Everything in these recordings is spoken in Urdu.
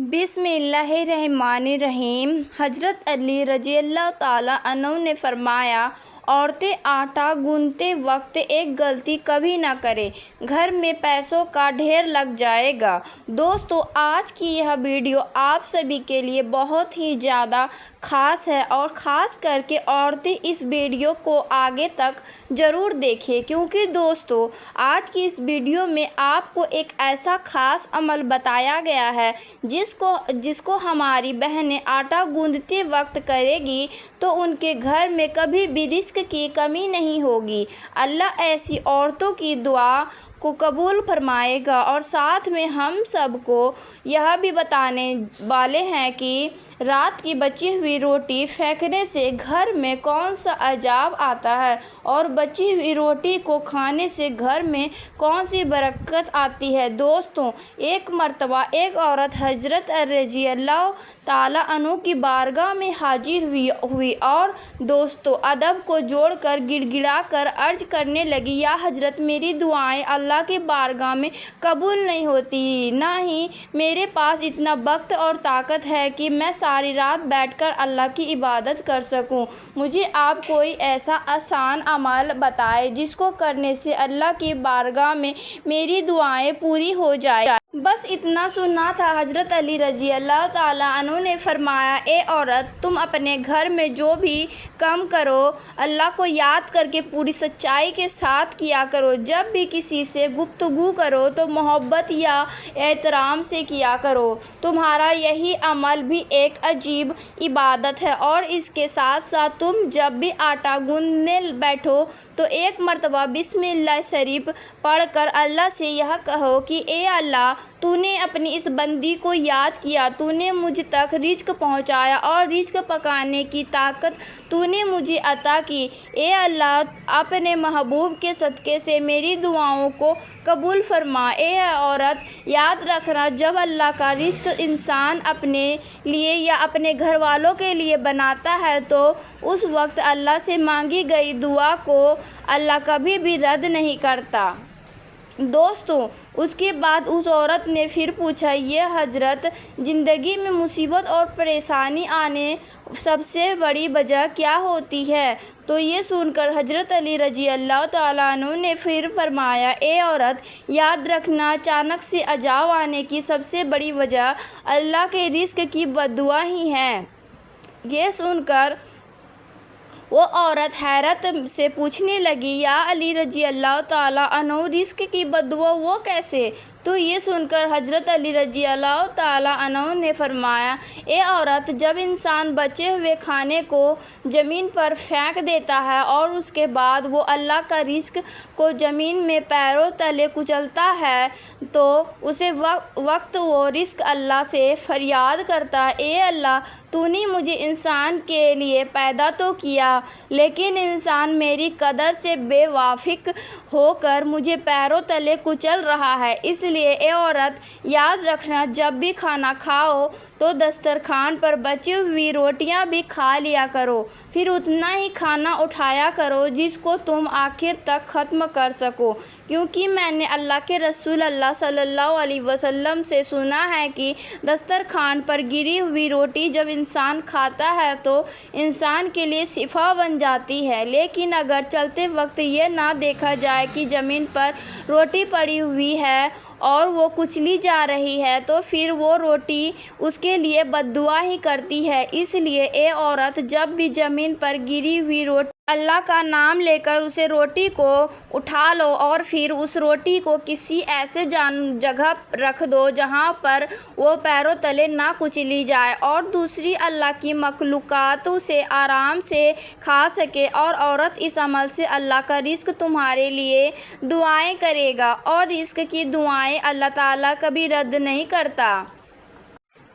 بسم اللہ الرحمن الرحیم۔ حضرت علی رضی اللہ تعالیٰ عنہ نے فرمایا، عورتیں آٹا گوندھتے وقت ایک غلطی کبھی نہ کریں، گھر میں پیسوں کا ڈھیر لگ جائے گا۔ دوستو، آج کی یہ ویڈیو آپ سبھی کے لیے بہت ہی زیادہ خاص ہے اور خاص کر کے عورتیں اس ویڈیو کو آگے تک ضرور دیکھیں، کیونکہ دوستو آج کی اس ویڈیو میں آپ کو ایک ایسا خاص عمل بتایا گیا ہے جس کو ہماری بہنیں آٹا گوندھتے وقت کرے گی تو ان کے گھر میں کبھی بھی رزق کی کمی نہیں ہوگی۔ اللہ ایسی عورتوں کی دعا کو قبول فرمائے گا۔ اور ساتھ میں ہم سب کو یہ بھی بتانے والے ہیں کہ رات کی بچی ہوئی روٹی پھینکنے سے گھر میں کون سا عذاب آتا ہے اور بچی ہوئی روٹی کو کھانے سے گھر میں کون سی برکت آتی ہے۔ دوستوں، ایک مرتبہ ایک عورت حضرت رضی اللہ تعالیٰ عنہ کی بارگاہ میں حاضر ہوئی اور دوستوں ادب کو جوڑ کر گڑ گڑا کر عرض کرنے لگی، یا حضرت، میری دعائیں اللہ کی بارگاہ میں قبول نہیں ہوتی، نہ ہی میرے پاس اتنا وقت اور طاقت ہے کہ میں ساری رات بیٹھ کر اللہ کی عبادت کر سکوں۔ مجھے آپ کوئی ایسا آسان عمل بتائیں جس کو کرنے سے اللہ کی بارگاہ میں میری دعائیں پوری ہو جائیں۔ بس اتنا سننا تھا۔ حضرت علی رضی اللہ تعالیٰ عنہ نے فرمایا، اے عورت، تم اپنے گھر میں جو بھی کام کرو اللہ کو یاد کر کے پوری سچائی کے ساتھ کیا کرو۔ جب بھی کسی سے گفتگو کرو تو محبت یا احترام سے کیا کرو۔ تمہارا یہی عمل بھی ایک عجیب عبادت ہے۔ اور اس کے ساتھ ساتھ تم جب بھی آٹا گوندھنے بیٹھو تو ایک مرتبہ بسم اللہ شریف پڑھ کر اللہ سے یہ کہو کہ اے اللہ، تو نے اپنی اس بندی کو یاد کیا، تو نے مجھ تک رزق پہنچایا اور رزق پکانے کی طاقت تو نے مجھے عطا کی۔ اے اللہ، اپنے محبوب کے صدقے سے میری دعاؤں کو قبول فرما۔ اے عورت، یاد رکھنا، جب اللہ کا رزق انسان اپنے لیے یا اپنے گھر والوں کے لیے بناتا ہے تو اس وقت اللہ سے مانگی گئی دعا کو اللہ کبھی بھی رد نہیں کرتا۔ دوستوں، اس کے بعد اس عورت نے پھر پوچھا، یہ حضرت، زندگی میں مصیبت اور پریشانی آنے سب سے بڑی وجہ کیا ہوتی ہے؟ تو یہ سن کر حضرت علی رضی اللہ تعالیٰ عنہ نے پھر فرمایا، اے عورت، یاد رکھنا، اچانک سے عذاب آنے کی سب سے بڑی وجہ اللہ کے رزق کی بد دعا ہی ہے۔ یہ سن کر وہ عورت حیرت سے پوچھنے لگی، یا علی رضی اللہ تعالیٰ عنہ، رزق کی بد دعا وہ کیسے؟ تو یہ سن کر حضرت علی رضی اللہ تعالیٰ عنہ نے فرمایا، اے عورت، جب انسان بچے ہوئے کھانے کو زمین پر پھینک دیتا ہے اور اس کے بعد وہ اللہ کا رزق کو زمین میں پیروں تلے کچلتا ہے تو اسی وقت وہ رزق اللہ سے فریاد کرتا ہے، اے اللہ، تو نے مجھے انسان کے لیے پیدا تو کیا، لیکن انسان میری قدر سے بے وافق ہو کر مجھے پیروں تلے کچل رہا ہے۔ اس لیے اے عورت، یاد رکھنا، جب بھی کھانا کھاؤ تو دسترخوان پر بچی ہوئی روٹیاں بھی کھا لیا کرو، پھر اتنا ہی کھانا اٹھایا کرو جس کو تم آخر تک ختم کر سکو، کیونکہ میں نے اللہ کے رسول اللہ صلی اللہ علیہ وسلم سے سنا ہے کہ دسترخوان پر گری ہوئی روٹی جب انسان کھاتا ہے تو انسان کے لیے شفا بن جاتی ہے، لیکن اگر چلتے وقت یہ نہ دیکھا جائے کہ زمین پر روٹی پڑی ہوئی ہے اور وہ کچلی جا رہی ہے تو پھر وہ روٹی اس کے لیے بد دعا ہی کرتی ہے۔ اس لیے اے عورت، جب بھی زمین پر گری ہوئی روٹی اللہ کا نام لے کر اسے روٹی کو اٹھا لو اور پھر اس روٹی کو کسی ایسے جگہ رکھ دو جہاں پر وہ پیروں تلے نہ کچلی جائے اور دوسری اللہ کی مخلوقات اسے آرام سے کھا سکے۔ اور عورت، اس عمل سے اللہ کا رزق تمہارے لیے دعائیں کرے گا اور رزق کی دعائیں اللہ تعالیٰ کبھی رد نہیں کرتا۔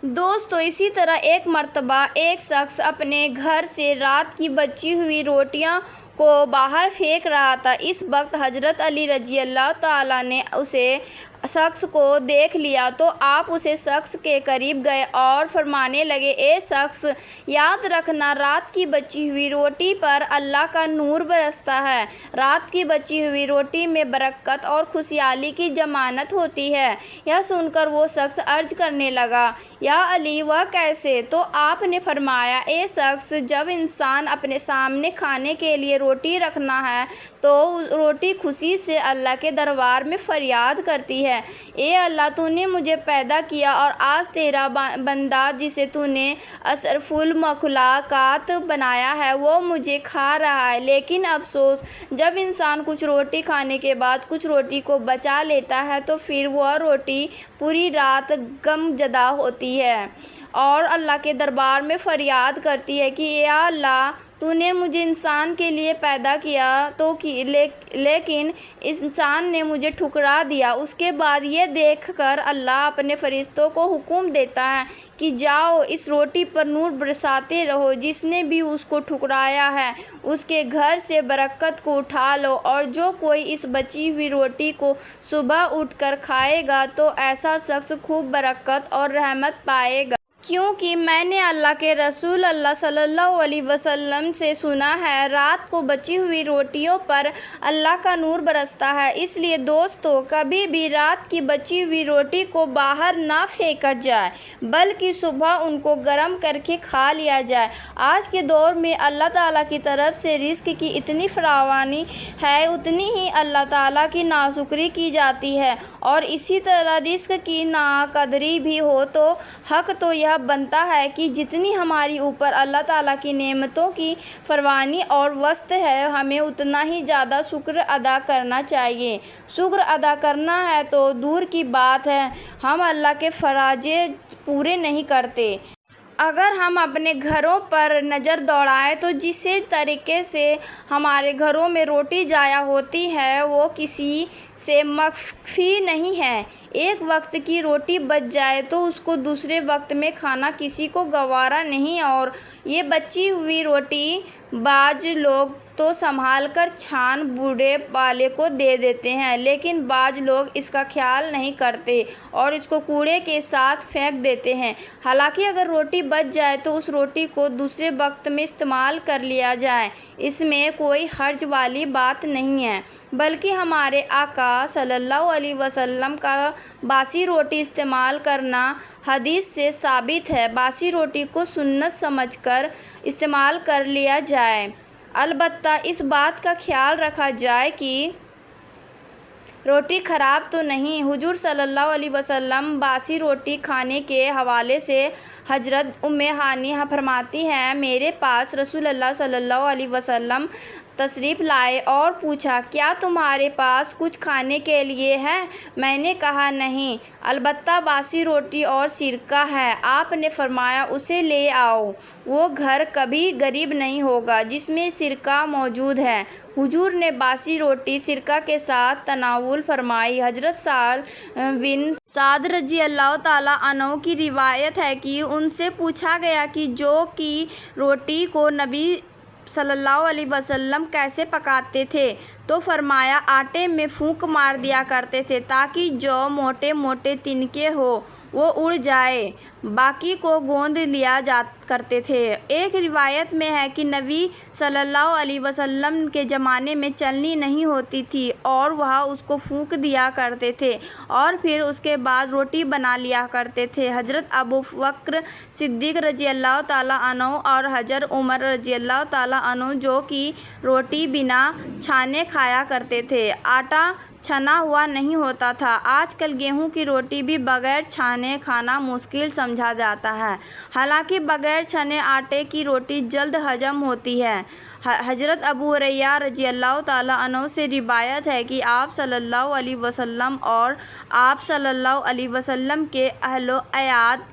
دوستو، اسی طرح ایک مرتبہ ایک شخص اپنے گھر سے رات کی بچی ہوئی روٹیاں کو باہر پھینک رہا تھا۔ اس وقت حضرت علی رضی اللہ تعالیٰ نے اسے شخص کو دیکھ لیا تو آپ اس شخص کے قریب گئے اور فرمانے لگے، اے شخص، یاد رکھنا رات کی بچی ہوئی روٹی پر اللہ کا نور برستا ہے۔ رات کی بچی ہوئی روٹی میں برکت اور خوشحالی کی ضمانت ہوتی ہے۔ یہ سن کر وہ شخص عرض کرنے لگا، یا علی، وہ کیسے؟ تو آپ نے فرمایا، اے شخص، جب انسان اپنے سامنے کھانے کے لیے روٹی رکھنا ہے تو روٹی خوشی سے اللہ کے دربار میں فریاد کرتی ہے، اے اللہ، تو نے مجھے پیدا کیا اور آج تیرا بندہ جسے تو نے اشرف المخلوقات بنایا ہے وہ مجھے کھا رہا ہے۔ لیکن افسوس، جب انسان کچھ روٹی کھانے کے بعد کچھ روٹی کو بچا لیتا ہے تو پھر وہ روٹی پوری رات غمزدہ ہوتی ہے اور اللہ کے دربار میں فریاد کرتی ہے کہ یا اللہ، تو نے مجھے انسان کے لیے پیدا کیا لیکن انسان نے مجھے ٹھکرا دیا۔ اس کے بعد یہ دیکھ کر اللہ اپنے فرشتوں کو حکم دیتا ہے کہ جاؤ، اس روٹی پر نور برساتے رہو، جس نے بھی اس کو ٹھکرایا ہے اس کے گھر سے برکت کو اٹھا لو، اور جو کوئی اس بچی ہوئی روٹی کو صبح اٹھ کر کھائے گا تو ایسا شخص خوب برکت اور رحمت پائے گا۔ کیونکہ میں نے اللہ کے رسول اللہ صلی اللہ علیہ وسلم سے سنا ہے، رات کو بچی ہوئی روٹیوں پر اللہ کا نور برستا ہے۔ اس لیے دوستو، کبھی بھی رات کی بچی ہوئی روٹی کو باہر نہ پھینکا جائے بلکہ صبح ان کو گرم کر کے کھا لیا جائے۔ آج کے دور میں اللہ تعالیٰ کی طرف سے رزق کی اتنی فراوانی ہے، اتنی ہی اللہ تعالیٰ کی ناشکری کی جاتی ہے، اور اسی طرح رزق کی ناقدری بھی ہو تو حق تو یہ بنتا ہے کہ جتنی ہماری اوپر اللہ تعالیٰ کی نعمتوں کی فراوانی اور وسعت ہے، ہمیں اتنا ہی زیادہ شکر ادا کرنا چاہیے۔ شکر ادا کرنا ہے تو دور کی بات ہے، ہم اللہ کے فرائض پورے نہیں کرتے۔ اگر ہم اپنے گھروں پر نظر دوڑائیں تو جس طریقے سے ہمارے گھروں میں روٹی ضائع ہوتی ہے وہ کسی سے مخفی نہیں ہے۔ ایک وقت کی روٹی بچ جائے تو اس کو دوسرے وقت میں کھانا کسی کو گوارا نہیں، اور یہ بچی ہوئی روٹی بعض لوگ تو سنبھال کر چھان بوڑھے بالے کو دے دیتے ہیں، لیکن بعض لوگ اس کا خیال نہیں کرتے اور اس کو کوڑے کے ساتھ پھینک دیتے ہیں۔ حالانکہ اگر روٹی بچ جائے تو اس روٹی کو دوسرے وقت میں استعمال کر لیا جائے، اس میں کوئی حرج والی بات نہیں ہے، بلکہ ہمارے آقا صلی اللہ علیہ وسلم کا باسی روٹی استعمال کرنا حدیث سے ثابت ہے۔ باسی روٹی کو سنت سمجھ کر استعمال کر لیا جائے، البتہ اس بات کا خیال رکھا جائے کہ روٹی خراب تو نہیں۔ حضور صلی اللہ علیہ وسلم باسی روٹی کھانے کے حوالے سے حضرت ام ہانی فرماتی ہیں، میرے پاس رسول اللہ صلی اللہ علیہ وسلم تشریف لائے اور پوچھا، کیا تمہارے پاس کچھ کھانے کے لیے ہے؟ میں نے کہا، نہیں، البتہ باسی روٹی اور سرکہ ہے۔ آپ نے فرمایا، اسے لے آؤ، وہ گھر کبھی غریب نہیں ہوگا جس میں سرکہ موجود ہے۔ حضور نے باسی روٹی سرکہ کے ساتھ تناول فرمائی۔ حضرت سہل بن سعد رضی اللہ تعالیٰ عنہ کی روایت ہے کہ ان سے پوچھا گیا کہ جو کی روٹی کو نبی صلی اللہ علیہ وسلم کیسے پکاتے تھے؟ تو فرمایا، آٹے میں پھونک مار دیا کرتے تھے تاکہ جو موٹے موٹے تنکے ہو وہ اڑ جائے، باقی کو گوندھ لیا کرتے تھے۔ ایک روایت میں ہے کہ نبی صلی اللہ علیہ وسلم کے زمانے میں چلنی نہیں ہوتی تھی اور وہ اس کو پھونک دیا کرتے تھے اور پھر اس کے بعد روٹی بنا لیا کرتے تھے۔ حضرت ابو بکر صدیق رضی اللہ تعالیٰ عنہ اور حضرت عمر رضی اللہ تعالیٰ عنہ جو کہ روٹی بنا چھانے کھایا کرتے تھے، آٹا چھنا ہوا نہیں ہوتا تھا۔ آج کل گیہوں کی روٹی بھی بغیر چھانے کھانا مشکل سمجھا جاتا ہے، حالانکہ بغیر چھنے آٹے کی روٹی جلد ہضم ہوتی ہے۔ حضرت ابو ہریرہ رضی اللہ تعالیٰ عنہ سے روایت ہے کہ آپ صلی اللہ علیہ وسلم اور آپ صلی اللہ علیہ وسلم کے اہل و عیال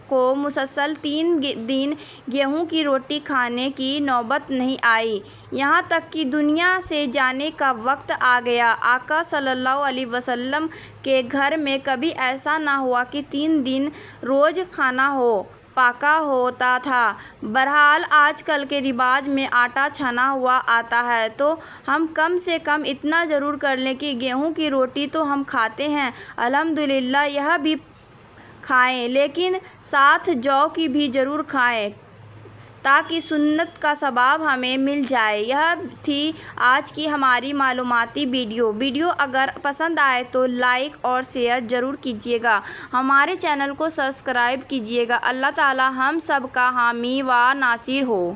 کو مسلسل 3 دن گیہوں کی روٹی کھانے کی نوبت نہیں آئی، یہاں تک کہ دنیا سے جانے کا وقت آ گیا۔ آقا صلی اللہ علیہ وسلم کے گھر میں کبھی ایسا نہ ہوا کہ 3 دن روز کھانا ہو۔ پکا ہوتا تھا۔ بہرحال آج کل کے رواج میں آٹا چھنا ہوا آتا ہے تو ہم کم سے کم اتنا ضرور کر لیں کہ گیہوں کی روٹی تو ہم کھاتے ہیں، الحمدللہ یہ بھی کھائیں، لیکن ساتھ جو کی بھی ضرور کھائیں تاکہ سنت کا ثواب ہمیں مل جائے۔ یہ تھی آج کی ہماری معلوماتی ویڈیو اگر پسند آئے تو لائک اور شیئر ضرور کیجیے گا، ہمارے چینل کو سبسکرائب کیجیے گا۔ اللہ تعالی ہم سب کا حامی و ناصر ہو۔